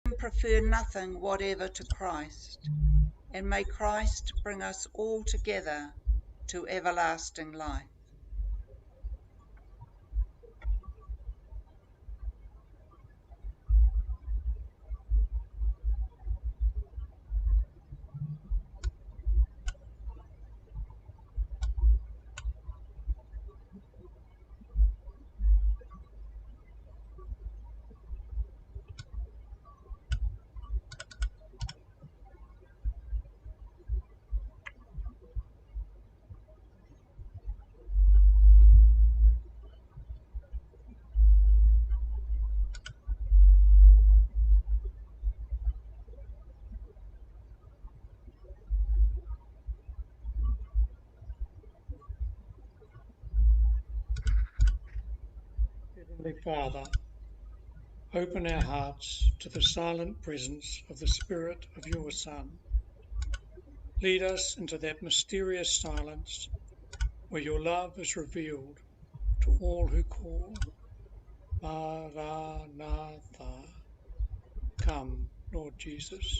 prefer nothing whatever to Christ, and may Christ bring us all together to everlasting life. Heavenly Father, open our hearts to the silent presence of the Spirit of your Son. Lead us into that mysterious silence where your love is revealed to all who call. Maranatha. Come, Lord Jesus.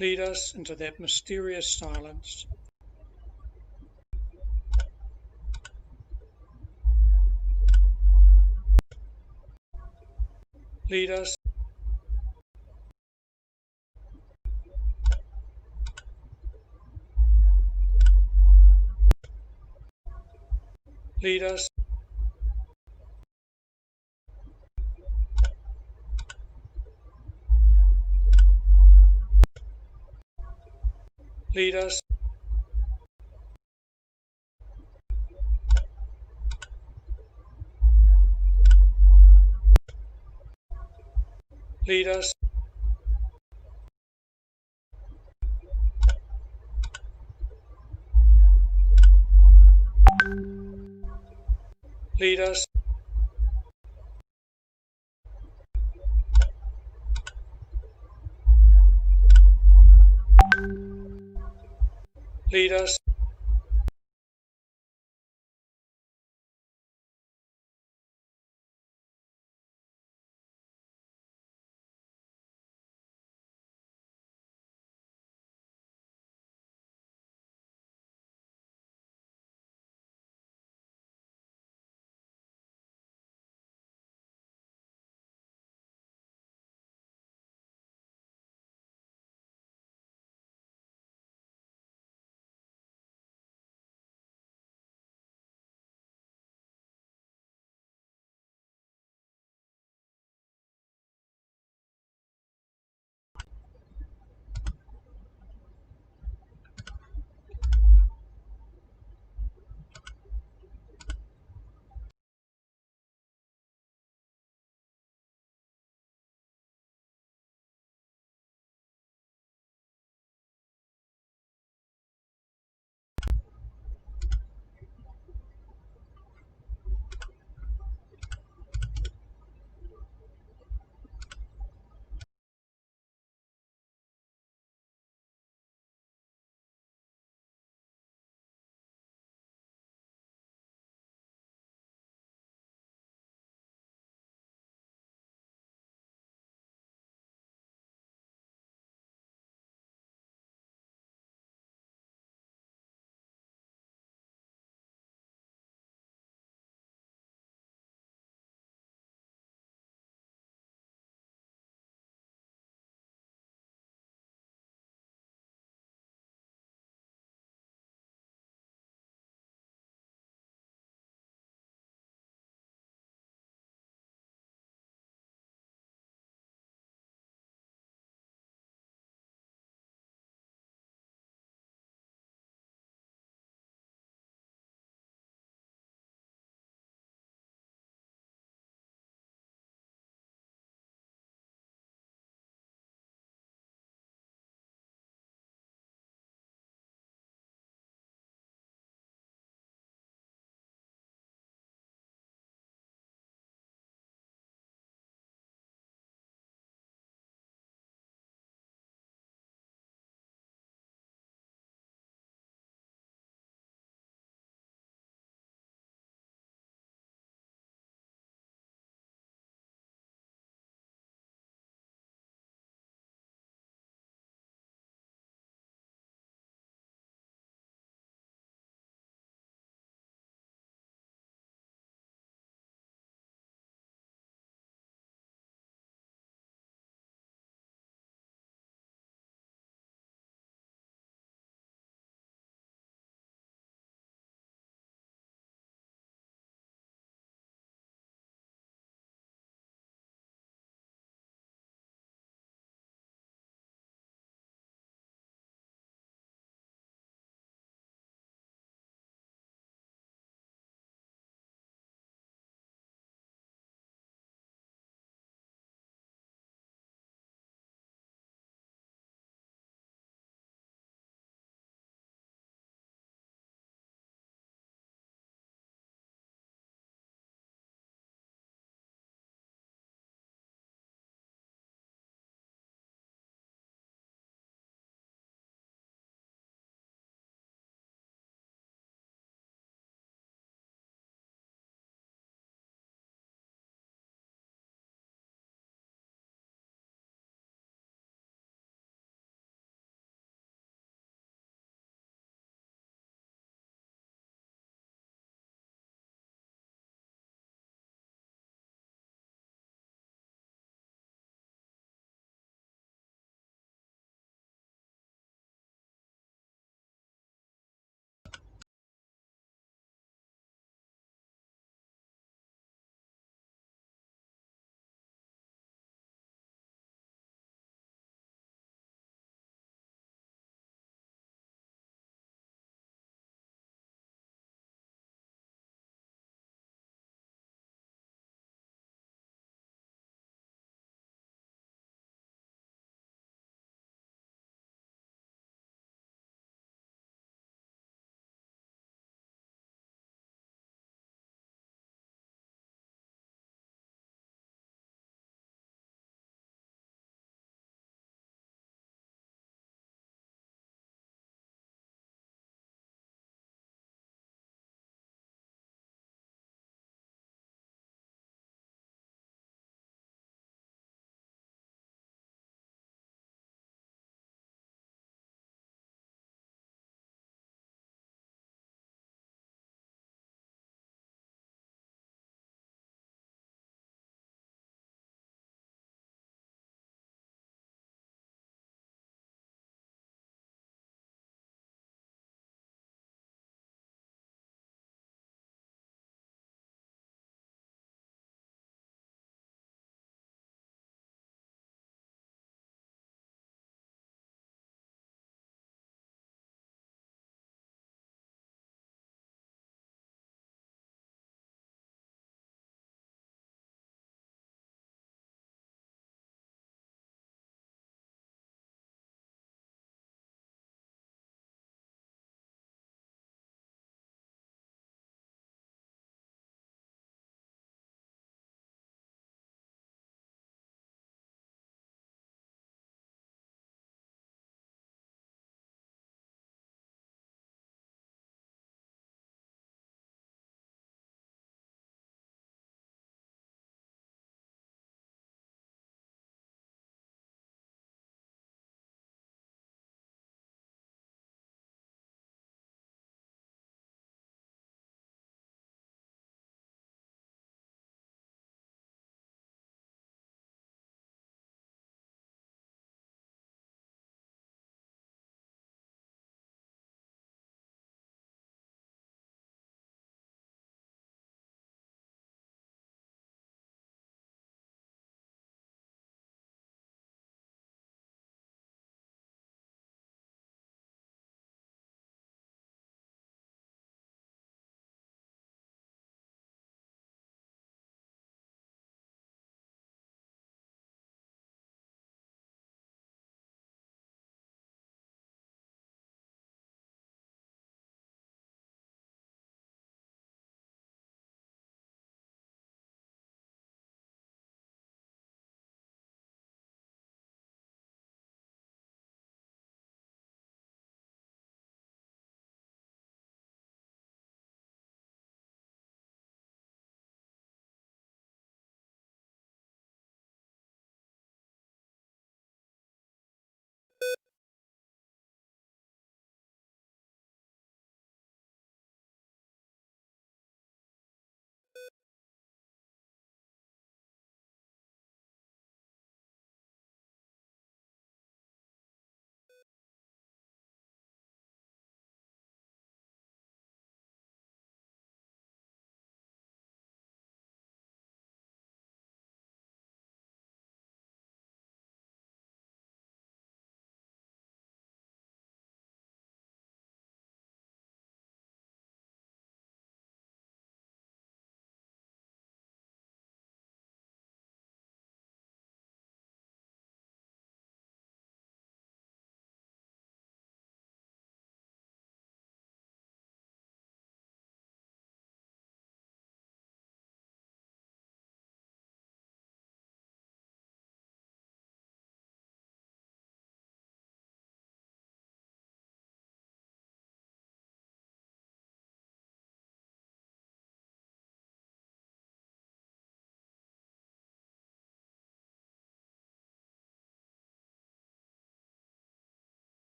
Lead us into that mysterious silence. Lead us. Lead us. Lead us. Lead us. Lead us. Lead us.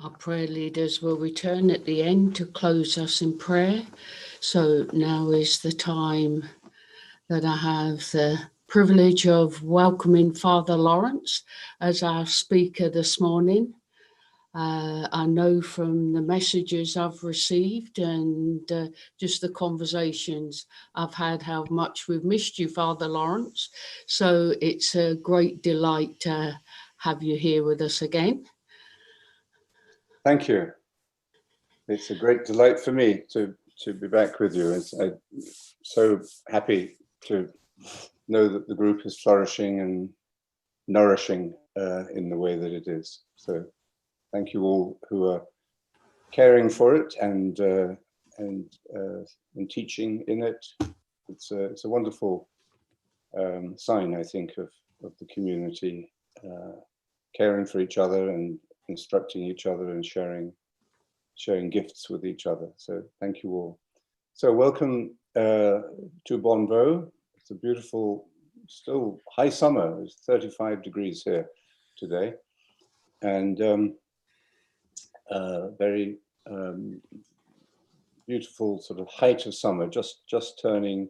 Our prayer leaders will return at the end to close us in prayer. So now is the time that I have the privilege of welcoming Father Lawrence as our speaker this morning. I know from the messages I've received and just the conversations I've had how much we've missed you, Father Lawrence. So it's a great delight to have you here with us again. Thank you. It's a great delight for me to be back with you. I'm so happy to know that the group is flourishing and nourishing in the way that it is. So thank you all who are caring for it and teaching in it. It's a wonderful sign, I think, of the community caring for each other and instructing each other and sharing gifts with each other. So thank you all. So welcome to Bonneau. It's a beautiful, still high summer. It's 35 degrees here today, and very beautiful sort of height of summer, just turning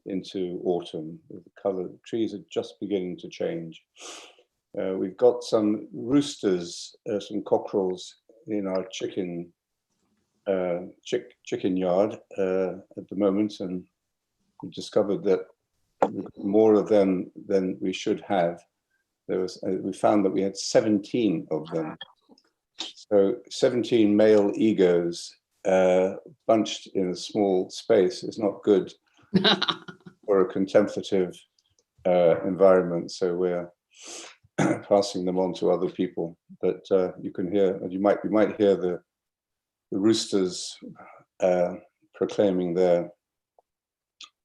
into autumn. The color, the trees are just beginning to change. We've got some roosters, some cockerels in our chicken yard at the moment, and we discovered that more of them than we should have. We found that we had 17 of them. So 17 male egos bunched in a small space is not good for a contemplative environment. So we're passing them on to other people. But you can hear, you might hear the roosters proclaiming their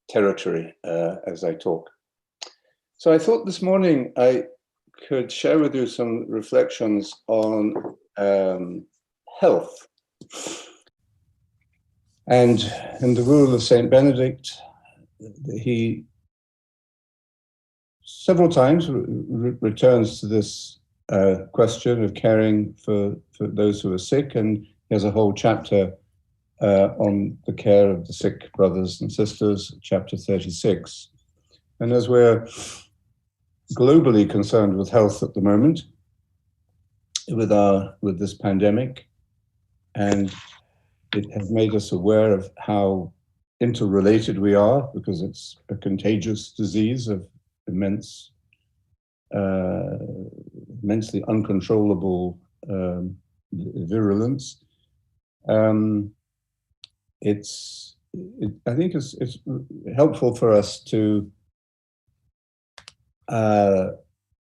territory as I talk. So I thought this morning I could share with you some reflections on health. And in the rule of Saint Benedict, he several times returns to this question of caring for those who are sick, and he has a whole chapter on the care of the sick brothers and sisters, chapter 36. And as we're globally concerned with health at the moment, with this pandemic, and it has made us aware of how interrelated we are, because it's a contagious disease of immensely uncontrollable virulence. I think it's helpful for us to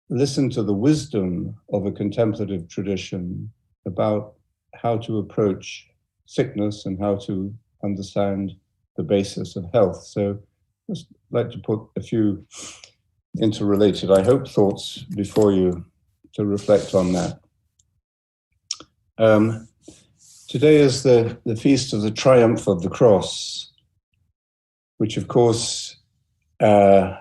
listen to the wisdom of a contemplative tradition about how to approach sickness and how to understand the basis of health. So I'd just like to put a few interrelated, I hope, thoughts before you to reflect on that. Today is the feast of the Triumph of the Cross, which of course is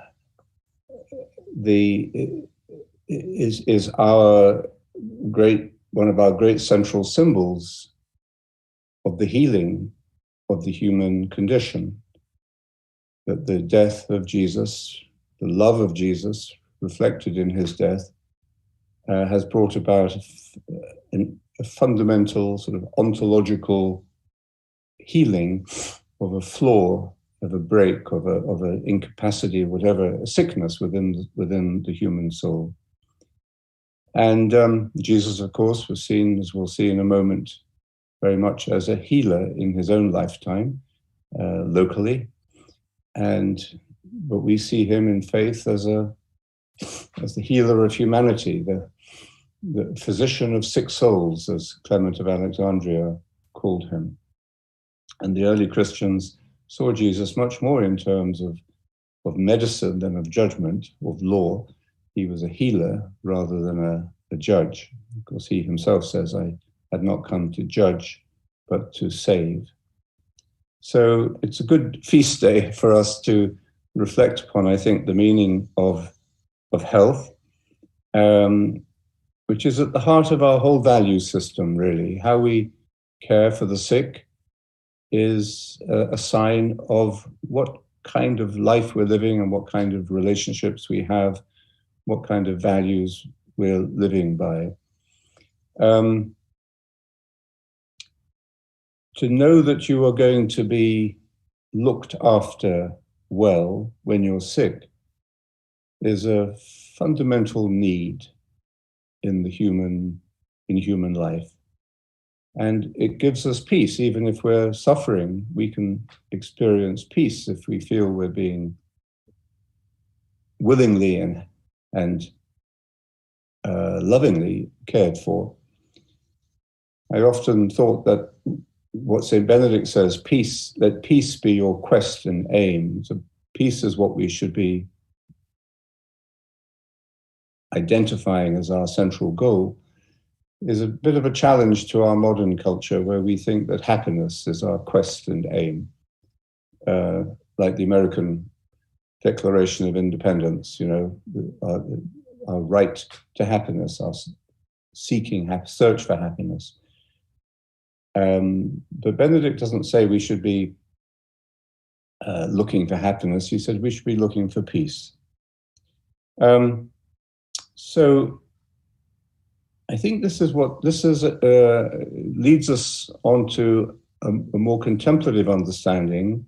one of our great central symbols of the healing of the human condition. That the death of Jesus, the love of Jesus reflected in his death, has brought about a fundamental sort of ontological healing of a flaw, of a break, of an incapacity, whatever, a sickness within the human soul. And Jesus, of course, was seen, as we'll see in a moment, very much as a healer in his own lifetime, locally. But we see him in faith as the healer of humanity, the physician of sick souls, as Clement of Alexandria called him. And the early Christians saw Jesus much more in terms of medicine than of judgment, of law. He was a healer rather than a judge. Of course, he himself says, "I had not come to judge, but to save." So it's a good feast day for us to reflect upon, I think, the meaning of health. which is at the heart of our whole value system, really. How we care for the sick is a sign of what kind of life we're living and what kind of relationships we have, what kind of values we're living by. To know that you are going to be looked after well when you're sick is a fundamental need in human life. And it gives us peace. Even if we're suffering, we can experience peace if we feel we're being willingly and lovingly cared for. I often thought that what St. Benedict says, peace, let peace be your quest and aim. So peace is what we should be identifying as our central goal, is a bit of a challenge to our modern culture, where we think that happiness is our quest and aim. Like the American Declaration of Independence, you know, our right to happiness, our search for happiness. But Benedict doesn't say we should be looking for happiness. He said we should be looking for peace. So I think this leads us onto a more contemplative understanding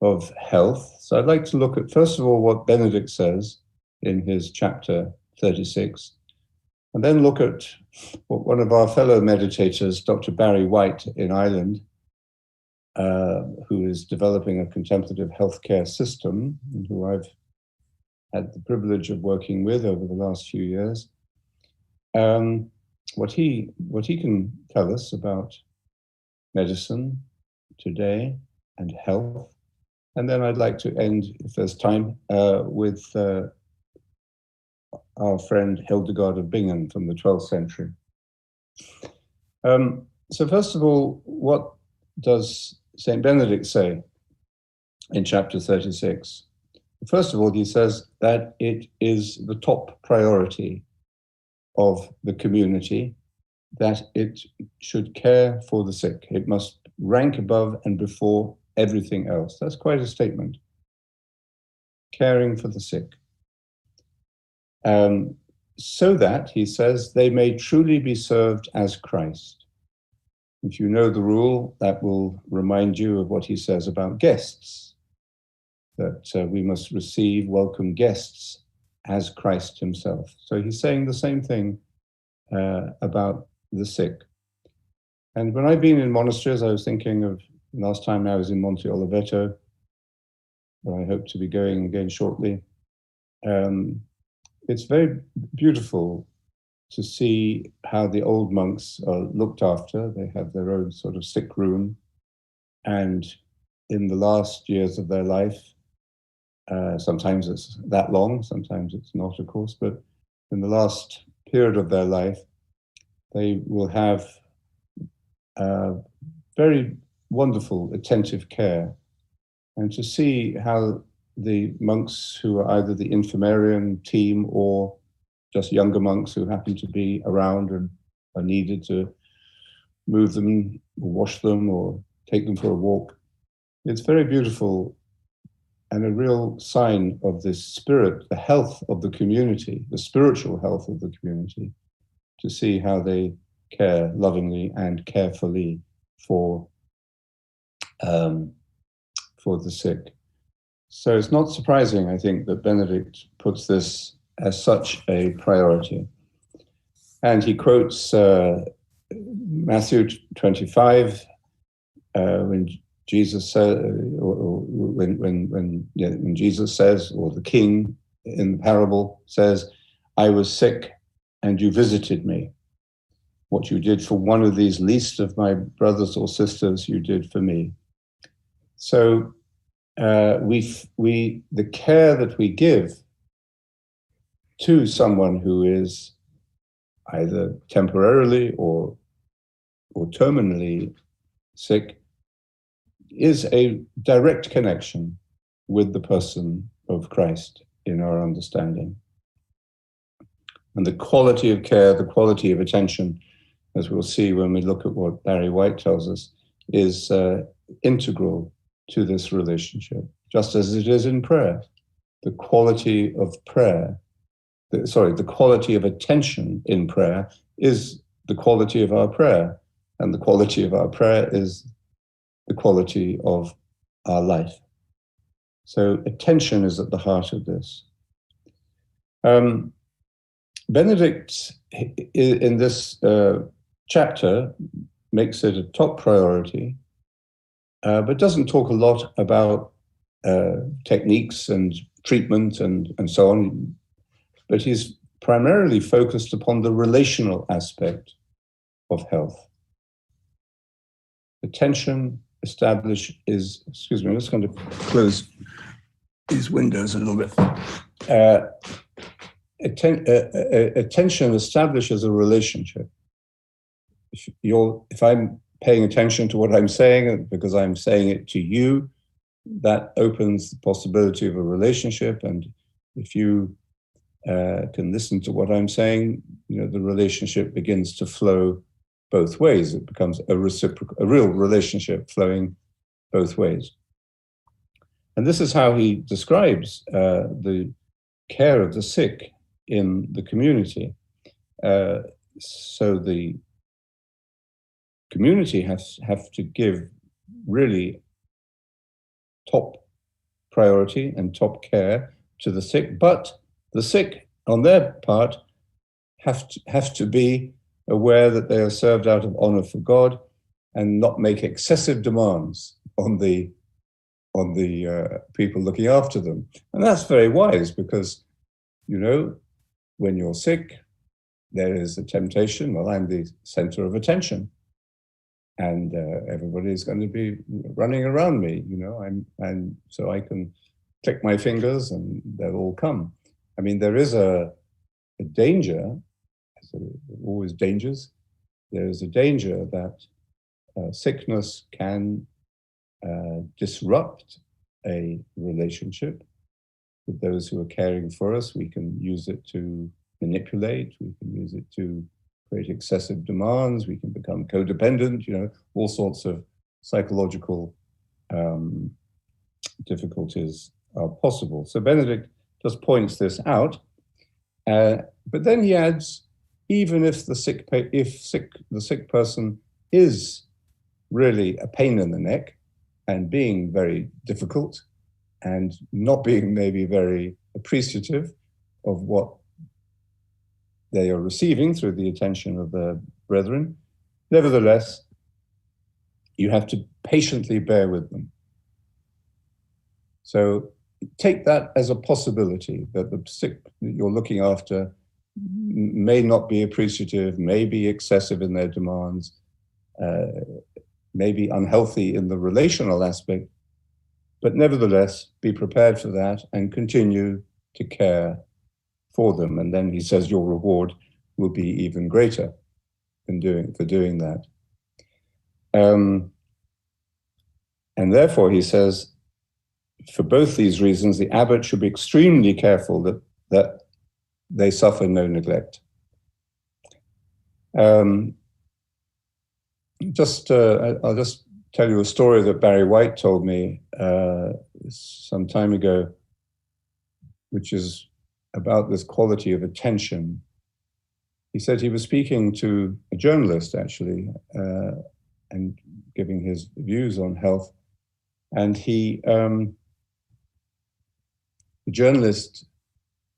of health. So I'd like to look at, first of all, what Benedict says in his chapter 36, and then look at what one of our fellow meditators, Dr. Barry White in Ireland, who is developing a contemplative healthcare system, and who I've had the privilege of working with over the last few years, what he can tell us about medicine today and health. And then I'd like to end, if there's time, with our friend Hildegard of Bingen from the 12th century. So first of all, what does St. Benedict say in chapter 36? First of all, he says that it is the top priority of the community that it should care for the sick. It must rank above and before everything else. That's quite a statement. Caring for the sick. So that, he says, they may truly be served as Christ. If you know the rule, that will remind you of what he says about guests, that we must welcome guests as Christ himself. So he's saying the same thing about the sick. And when I've been in monasteries, I was thinking of last time I was in Monte Oliveto, where I hope to be going again shortly. It's very beautiful to see how the old monks are looked after. They have their own sort of sick room. And in the last years of their life, sometimes it's that long, sometimes it's not, of course, but in the last period of their life, they will have very wonderful, attentive care. And to see how the monks who are either the infirmarian team or just younger monks who happen to be around and are needed to move them, or wash them, or take them for a walk, it's very beautiful and a real sign of this spirit, the health of the community, the spiritual health of the community, to see how they care lovingly and carefully for the sick. So it's not surprising, I think, that Benedict puts this as such a priority. And he quotes Matthew 25, when Jesus said, when Jesus says, or the king in the parable says, "I was sick and you visited me. What you did for one of these least of my brothers or sisters, you did for me." So the care that we give to someone who is either temporarily or terminally sick is a direct connection with the person of Christ in our understanding. And the quality of care, the quality of attention, as we'll see when we look at what Barry White tells us, is integral to this relationship, just as it is in prayer. The quality of prayer, the quality of attention in prayer is the quality of our prayer. And the quality of our prayer is the quality of our life. So attention is at the heart of this. Benedict, in this chapter, makes it a top priority, but doesn't talk a lot about techniques and treatment and so on. But he's primarily focused upon the relational aspect of health. Attention established is, excuse me, I'm just going to close these windows a little bit. Attention establishes a relationship. If I'm paying attention to what I'm saying, because I'm saying it to you, that opens the possibility of a relationship. And if you can listen to what I'm saying, the relationship begins to flow both ways. It becomes a real relationship flowing both ways. And this is how he describes the care of the sick in the community. So the community have to give really top priority and top care to the sick, but the sick, on their part, have to be aware that they are served out of honor for God and not make excessive demands on the people looking after them. And that's very wise because, when you're sick, there is a temptation. Well, I'm the center of attention, and everybody's going to be running around me. And so I can click my fingers, and they'll all come. I mean, there is a danger. Always dangers. There is a danger that sickness can disrupt a relationship with those who are caring for us. We can use it to manipulate. We can use it to create excessive demands. We can become codependent. All sorts of psychological difficulties are possible. So Benedict just points this out, but then he adds, even if the sick person is really a pain in the neck and being very difficult and not being maybe very appreciative of what they are receiving through the attention of their brethren, nevertheless, you have to patiently bear with them. So take that as a possibility that the sick that you're looking after may not be appreciative, may be excessive in their demands, may be unhealthy in the relational aspect, but nevertheless, be prepared for that and continue to care for them. And then he says your reward will be even greater for doing that. And therefore, he says, for both these reasons, the abbot should be extremely careful that they suffer no neglect. I'll just tell you a story that Barry White told me some time ago, which is about this quality of attention. He said he was speaking to a journalist, actually, and giving his views on health. And the journalist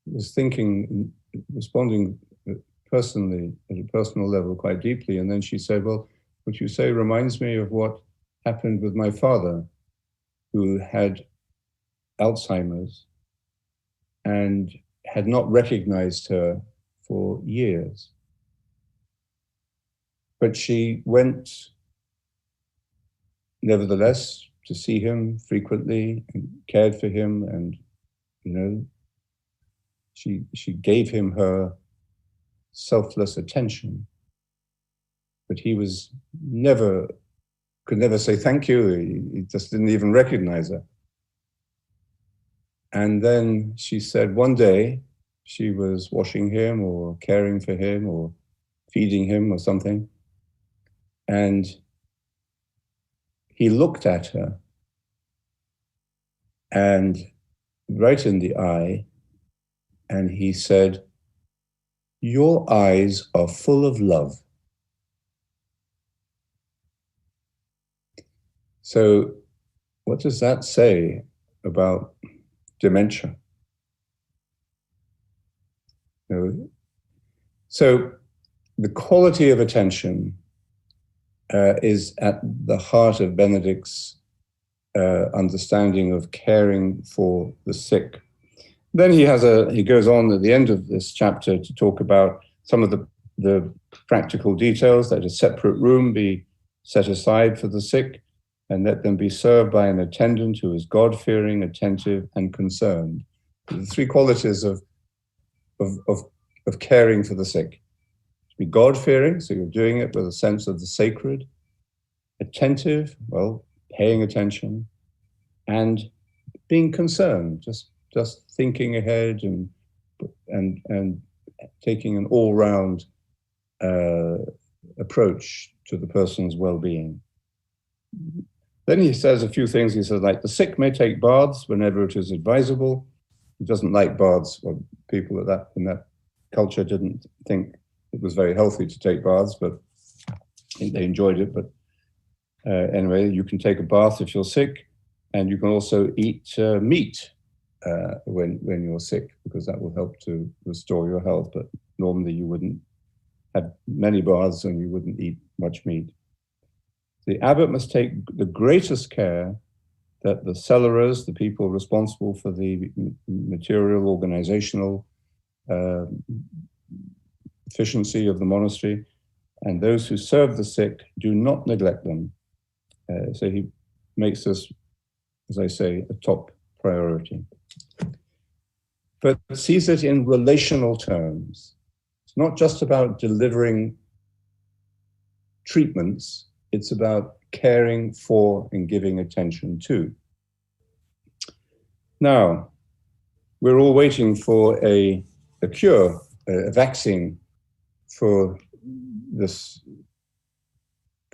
was responding personally, at a personal level, quite deeply. And then she said, well, what you say reminds me of what happened with my father, who had Alzheimer's and had not recognized her for years. But she went, nevertheless, to see him frequently and cared for him, and she gave him her selfless attention. But he could never say thank you. He just didn't even recognize her. And then she said, one day she was washing him or caring for him or feeding him or something. And he looked at her and right in the eye, and he said, "Your eyes are full of love." So what does that say about dementia? You know, so the quality of attention is at the heart of Benedict's understanding of caring for the sick. Then he goes on at the end of this chapter to talk about some of the practical details, that a separate room be set aside for the sick, and let them be served by an attendant who is God-fearing, attentive, and concerned. The three qualities of caring for the sick. To be God-fearing, so you're doing it with a sense of the sacred. Attentive, well, paying attention, and being concerned, just thinking ahead and taking an all-round approach to the person's well-being. Then he says a few things. He says, like, the sick may take baths whenever it is advisable. He doesn't like baths. Well, people in that culture didn't think it was very healthy to take baths, but I think they enjoyed it. But anyway, you can take a bath if you're sick, and you can also eat meat when you're sick, because that will help to restore your health. But normally you wouldn't have many baths and you wouldn't eat much meat. The abbot must take the greatest care that the cellars, the people responsible for the material, organizational efficiency of the monastery, and those who serve the sick, do not neglect them. So he makes this, as I say, a top priority. But sees it in relational terms. It's not just about delivering treatments, it's about caring for and giving attention to. Now, we're all waiting for a cure, a vaccine for this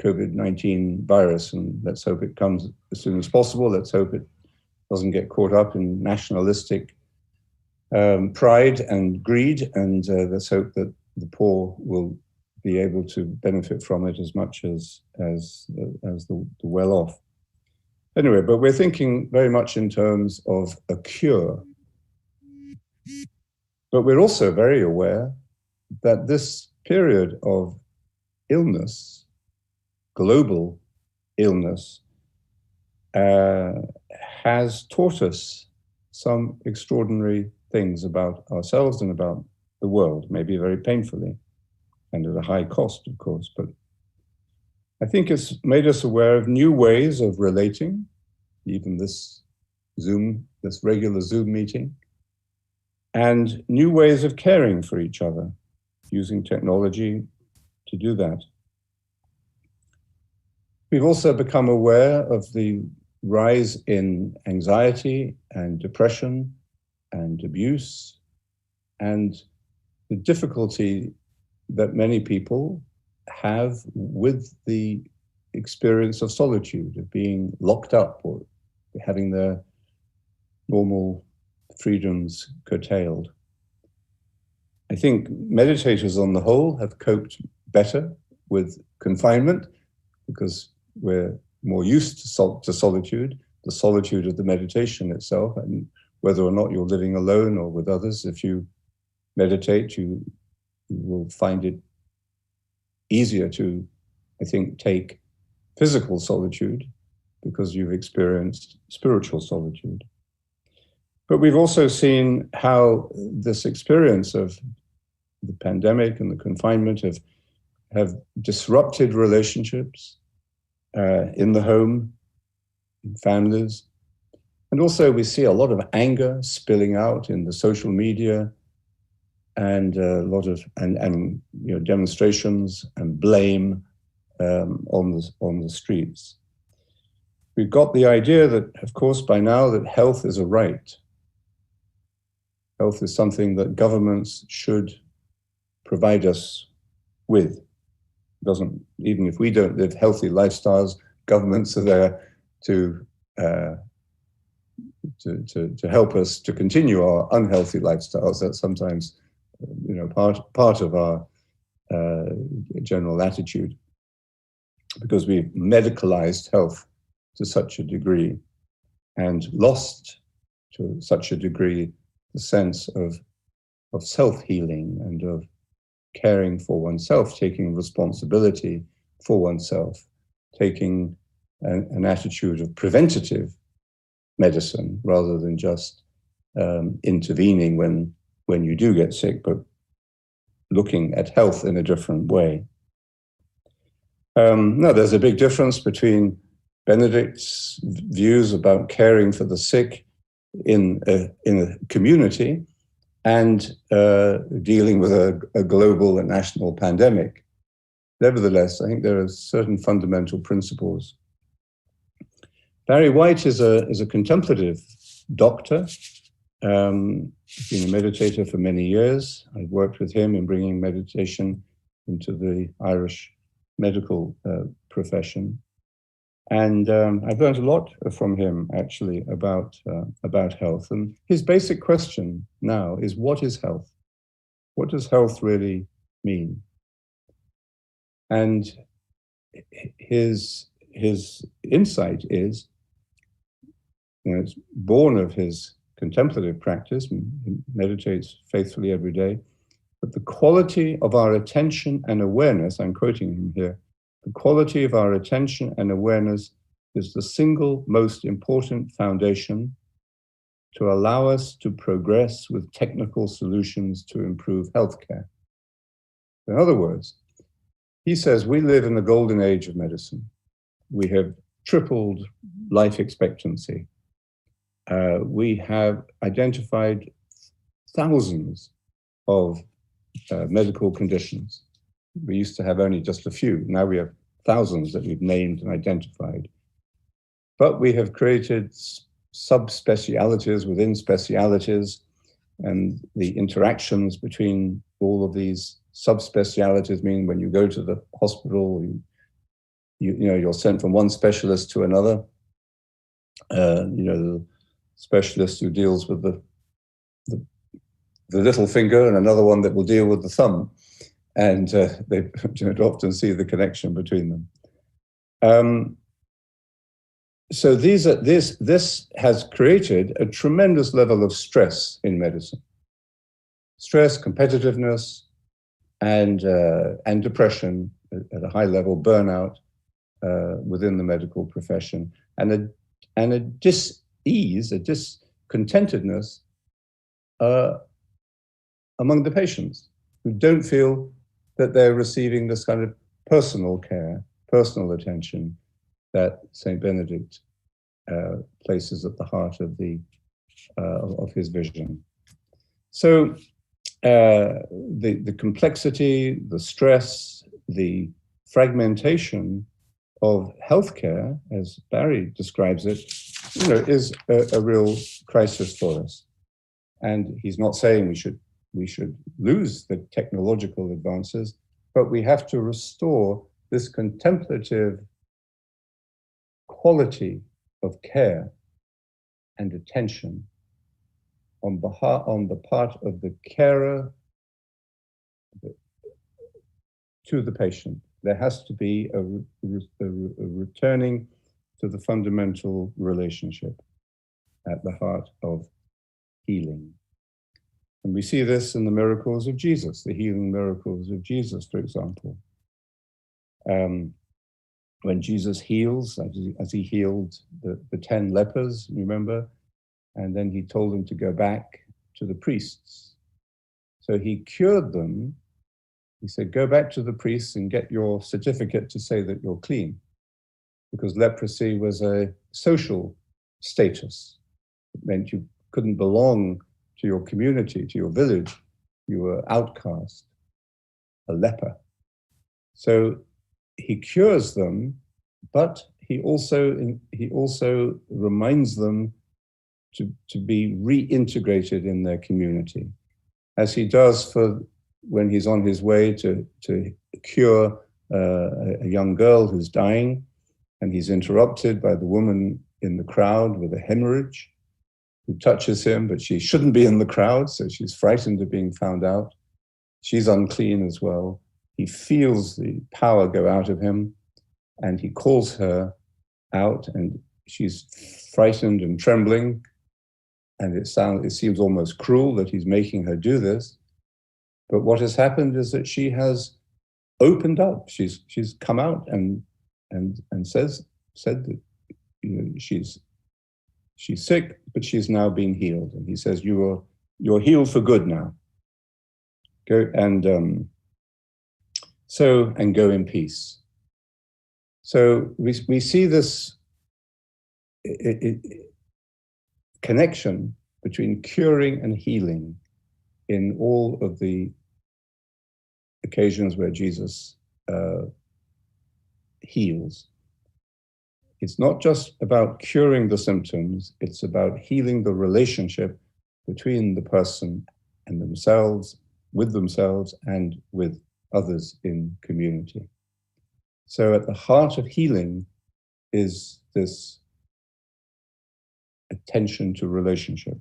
COVID-19 virus, and let's hope it comes as soon as possible. Let's hope it doesn't get caught up in nationalistic pride and greed, and let's hope that the poor will be able to benefit from it as much as the well-off. Anyway, but we're thinking very much in terms of a cure. But we're also very aware that this period of illness, global illness, has taught us some extraordinary things about ourselves and about the world, maybe very painfully, and at a high cost, of course. But I think it's made us aware of new ways of relating, even this regular Zoom meeting, and new ways of caring for each other, using technology to do that. We've also become aware of the rise in anxiety and depression and abuse, and the difficulty that many people have with the experience of solitude, of being locked up or having their normal freedoms curtailed. I think meditators on the whole have coped better with confinement because we're more used to solitude, the solitude of the meditation itself, and whether or not you're living alone or with others. If you meditate, you will find it easier to, I think, take physical solitude because you've experienced spiritual solitude. But we've also seen how this experience of the pandemic and the confinement have disrupted relationships in the home, in families. And also we see a lot of anger spilling out in the social media, and a lot of demonstrations and blame on the streets. We've got the idea that, of course, by now that health is a right. Health is something that governments should provide us with. Even if we don't live healthy lifestyles, governments are there to help us to continue our unhealthy lifestyles. That's sometimes, part of our general attitude, because we've medicalized health to such a degree and lost to such a degree the sense of self-healing and of caring for oneself, taking responsibility for oneself, taking an attitude of preventative medicine rather than just intervening when you do get sick, but looking at health in a different way. No, there's a big difference between Benedict's views about caring for the sick in a community and dealing with a global and national pandemic. Nevertheless, I think there are certain fundamental principles. Barry White is a contemplative doctor. He's been a meditator for many years. I've worked with him in bringing meditation into the Irish medical profession. And I've learned a lot from him, actually, about health. And his basic question now is, what is health? What does health really mean? And his insight is, it's born of his contemplative practice, he meditates faithfully every day, but the quality of our attention and awareness, I'm quoting him here, the quality of our attention and awareness is the single most important foundation to allow us to progress with technical solutions to improve healthcare. In other words, he says we live in the golden age of medicine. We have tripled life expectancy. We have identified thousands of medical conditions. We used to have only just a few. Now we have thousands that we've named and identified. But we have created subspecialities within specialities, and the interactions between all of these subspecialities mean when you go to the hospital, you're sent from one specialist to another. The specialist who deals with the little finger and another one that will deal with the thumb. And they don't often see the connection between them. So this has created a tremendous level of stress in medicine. Stress, competitiveness, and depression at a high level, burnout within the medical profession, and a dis-ease, a discontentedness among the patients who don't feel that they're receiving this kind of personal care, personal attention that Saint Benedict places at the heart of his vision. So the complexity, the stress, the fragmentation of healthcare, as Barry describes it, is a real crisis for us. And he's not saying we should lose the technological advances, but we have to restore this contemplative quality of care and attention on the part of the carer to the patient. There has to be a returning to the fundamental relationship at the heart of healing. And we see this in the miracles of Jesus, the healing miracles of Jesus, for example. When Jesus heals, as he healed the 10 lepers, remember? And then he told them to go back to the priests. So he cured them. He said, go back to the priests and get your certificate to say that you're clean. Because leprosy was a social status. It meant you couldn't belong to your community, to your village. You were outcast, a leper. So he cures them, but he also reminds them to be reintegrated in their community, as he does for when he's on his way to cure a young girl who's dying, and he's interrupted by the woman in the crowd with a hemorrhage who touches him, but she shouldn't be in the crowd, so she's frightened of being found out. She's unclean as well. He feels the power go out of him, and he calls her out, and she's frightened and trembling, and it seems almost cruel that he's making her do this. But what has happened is that she has opened up. She's come out and said that, you know, she's sick, but she's now been healed. And he says, you're healed for good now. Go and go in peace. So we see this connection between curing and healing in all of the occasions where Jesus heals. It's not just about curing the symptoms, it's about healing the relationship between the person and themselves, with themselves, and with others in community. So at the heart of healing is this attention to relationship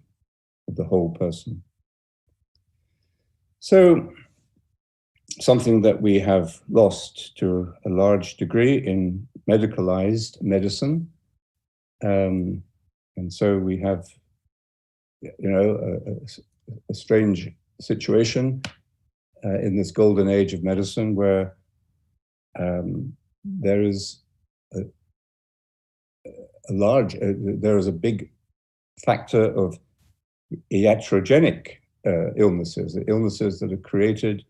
of the whole person. So something that we have lost to a large degree in medicalized medicine. And so we have, you know, a strange situation in this golden age of medicine where there is there is a big factor of iatrogenic illnesses that are created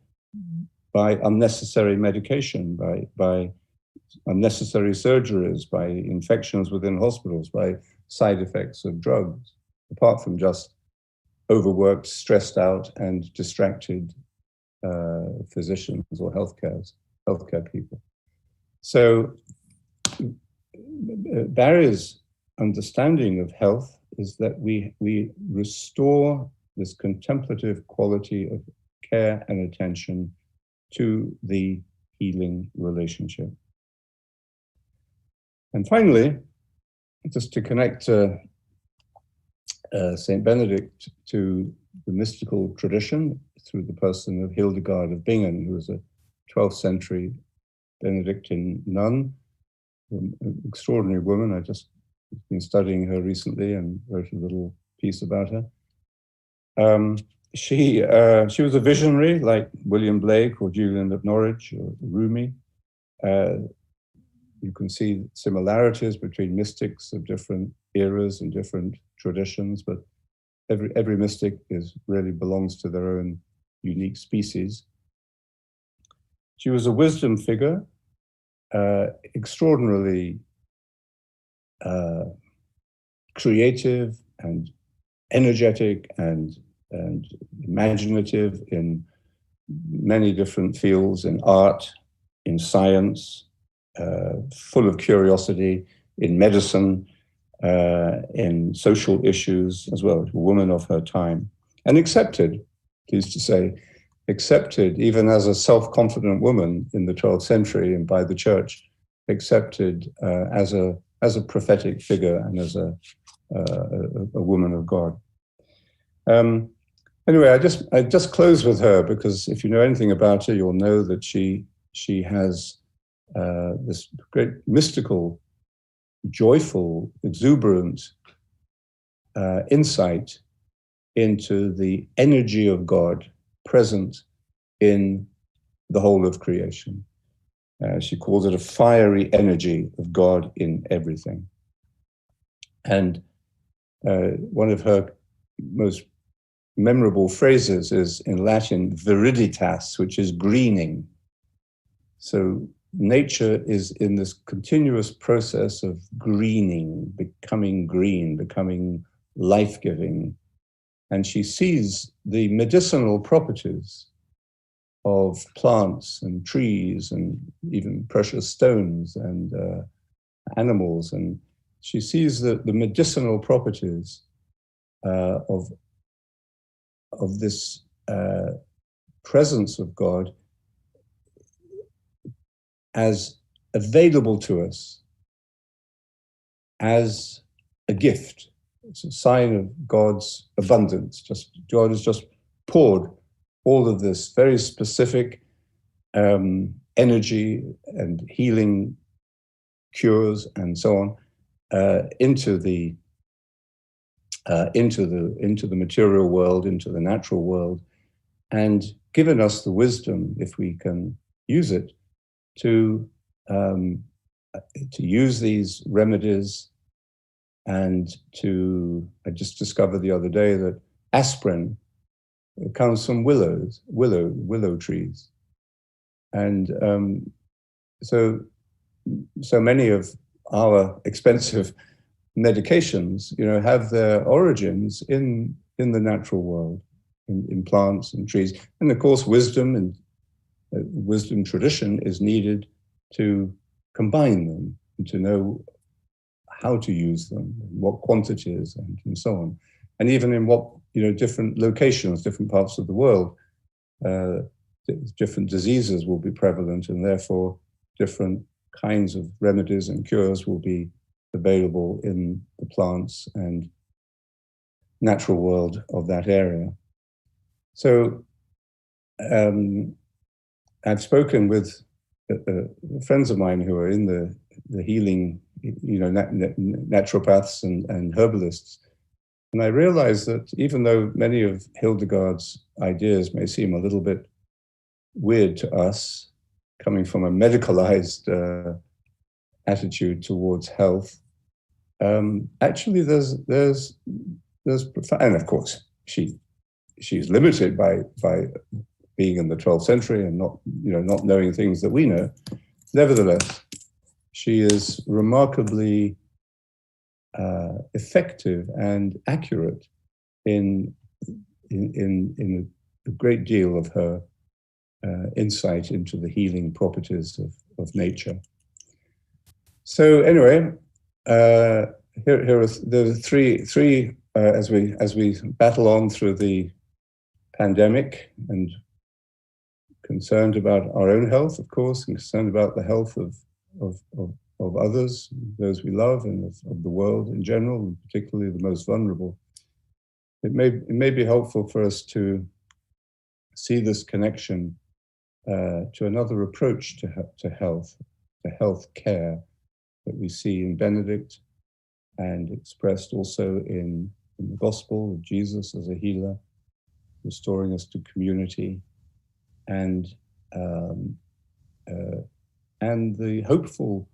by unnecessary medication, by unnecessary surgeries, by infections within hospitals, by side effects of drugs, apart from just overworked, stressed out, and distracted physicians or healthcare people. So Barry's understanding of health is that we restore this contemplative quality of care and attention to the healing relationship. And finally, just to connect Saint Benedict to the mystical tradition through the person of Hildegard of Bingen, who was a 12th century Benedictine nun, an extraordinary woman. I just been studying her recently and wrote a little piece about her. She was a visionary like William Blake or Julian of Norwich or Rumi. You can see similarities between mystics of different eras and different traditions, but every mystic really belongs to their own unique species. She was a wisdom figure, extraordinarily creative and energetic and imaginative in many different fields, in art, in science, full of curiosity, in medicine, in social issues as well, a woman of her time, and accepted, pleased to say, accepted even as a self-confident woman in the 12th century and by the church, accepted as a prophetic figure and as a woman of God. Anyway, I just close with her because if you know anything about her, you'll know that she has this great mystical, joyful, exuberant insight into the energy of God present in the whole of creation. She calls it a fiery energy of God in everything. And one of her most memorable phrases is in Latin, viriditas, which is greening. So nature is in this continuous process of greening, becoming green, becoming life-giving. And she sees the medicinal properties of plants and trees and even precious stones and animals. And she sees the medicinal properties of this presence of God as available to us as a gift. It's a sign of God's abundance. God has just poured all of this very specific energy and healing cures and so on into the material world, into the natural world, and given us the wisdom, if we can use it, to use these remedies. And I just discovered the other day that aspirin comes from willow trees, and so many of our expensive medications, have their origins in the natural world, in plants and trees, and of course, wisdom and wisdom tradition is needed to combine them and to know how to use them, what quantities, and so on, and even in what different locations, different parts of the world, different diseases will be prevalent, and therefore different kinds of remedies and cures will be available in the plants and natural world of that area. So I've spoken with friends of mine who are in the healing, naturopaths and herbalists, and I realized that even though many of Hildegard's ideas may seem a little bit weird to us, coming from a medicalized attitude towards health, actually there's and of course she's limited by being in the 12th century and not knowing things that we know. Nevertheless, she is remarkably effective and accurate in a great deal of her insight into the healing properties of nature. So anyway, here are the three as we battle on through the pandemic, and concerned about our own health, of course, and concerned about the health of others, those we love, and of the world in general, and particularly the most vulnerable. It may be helpful for us to see this connection to another approach to health care that we see in Benedict and expressed also in the gospel of Jesus as a healer, restoring us to community, and the hopeful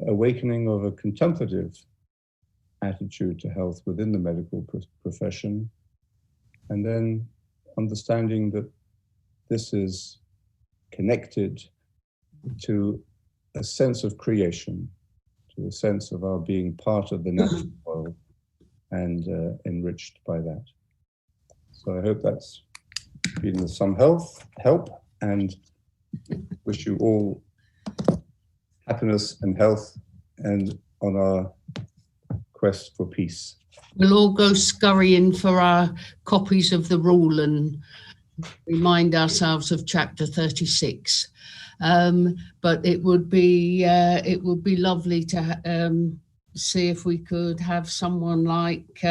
awakening of a contemplative attitude to health within the medical profession, and then understanding that this is connected to a sense of creation, to a sense of our being part of the natural world and enriched by that. So I hope that's been some help, and wish you all happiness and health, and on our quest for peace. We'll all go scurrying for our copies of the rule and remind ourselves of chapter 36. But it would be lovely to see if we could have someone like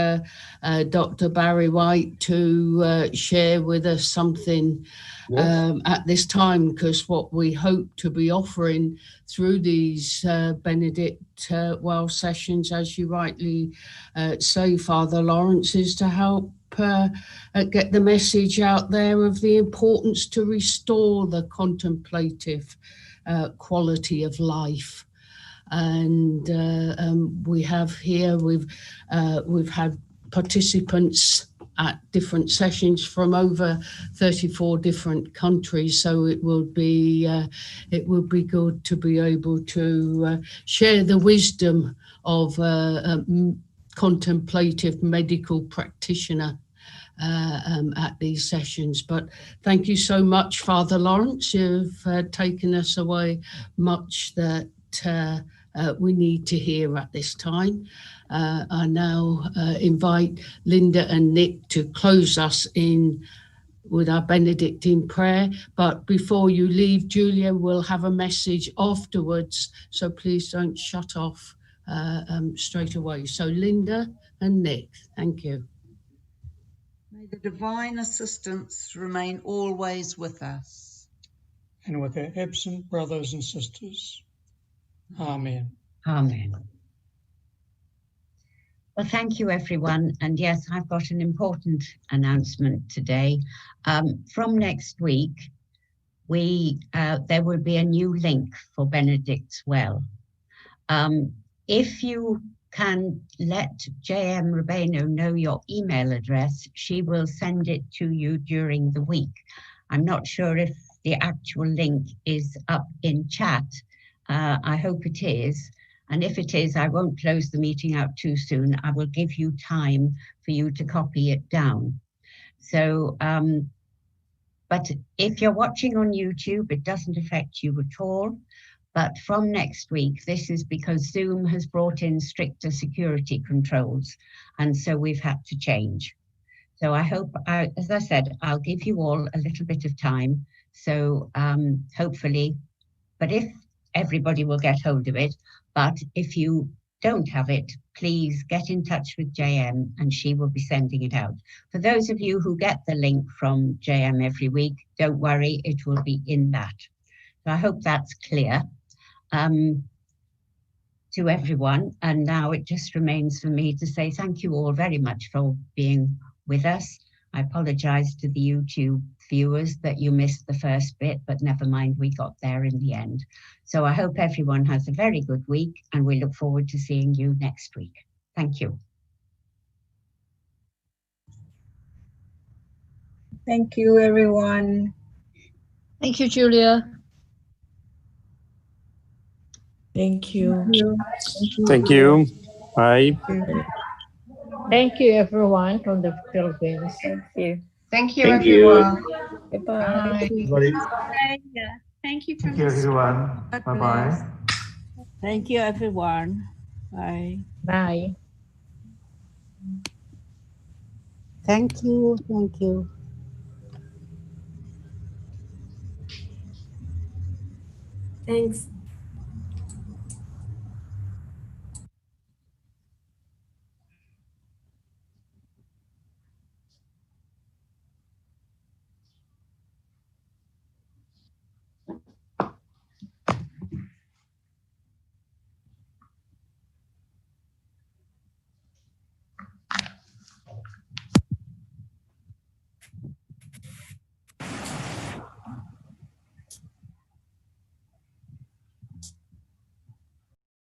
Dr. Barry White to share with us something at this time, because what we hope to be offering through these Benedict well sessions, as you rightly say, Father Lawrence, is to help get the message out there of the importance to restore the contemplative quality of life. And we have here, we've had participants at different sessions from over 34 different countries, so it would be good to be able to share the wisdom of a contemplative medical practitioner at these sessions. But thank you so much, Father Lawrence. You've taken us away much that we need to hear at this time. I now invite Linda and Nick to close us in with our Benedictine prayer. But before you leave, Julia will have a message afterwards, so please don't shut off straight away. So Linda and Nick, thank you. May the divine assistance remain always with us. And with our absent brothers and sisters. Amen. Amen. Well, thank you, everyone. And yes, I've got an important announcement today. From next week, there will be a new link for Benedict's Well. If you can let JM Rubeno know your email address, she will send it to you during the week. I'm not sure if the actual link is up in chat. I hope it is. And if it is, I won't close the meeting out too soon. I will give you time for you to copy it down. So, but if you're watching on YouTube, it doesn't affect you at all. But from next week, this is because Zoom has brought in stricter security controls. And so we've had to change. So I hope, as I said, I'll give you all a little bit of time. So hopefully, but if everybody will get hold of it, but if you don't have it, please get in touch with JM and she will be sending it out. For those of you who get the link from JM every week, don't worry, it will be in that. So I hope that's clear to everyone. And now it just remains for me to say thank you all very much for being with us. I apologize to the YouTube viewers that you missed the first bit, but never mind, we got there in the end. So I hope everyone has a very good week and we look forward to seeing you next week. Thank you. Thank you, everyone. Thank you, Julia. Thank you. Thank you. Bye. Thank you, everyone from the Philippines. Thank you. Thank you, Thank you. everyone. Goodbye. Thank you, Thank you, everyone. Bye-bye. Thank you, everyone. Bye. Bye. Thank you. Thank you. Thanks.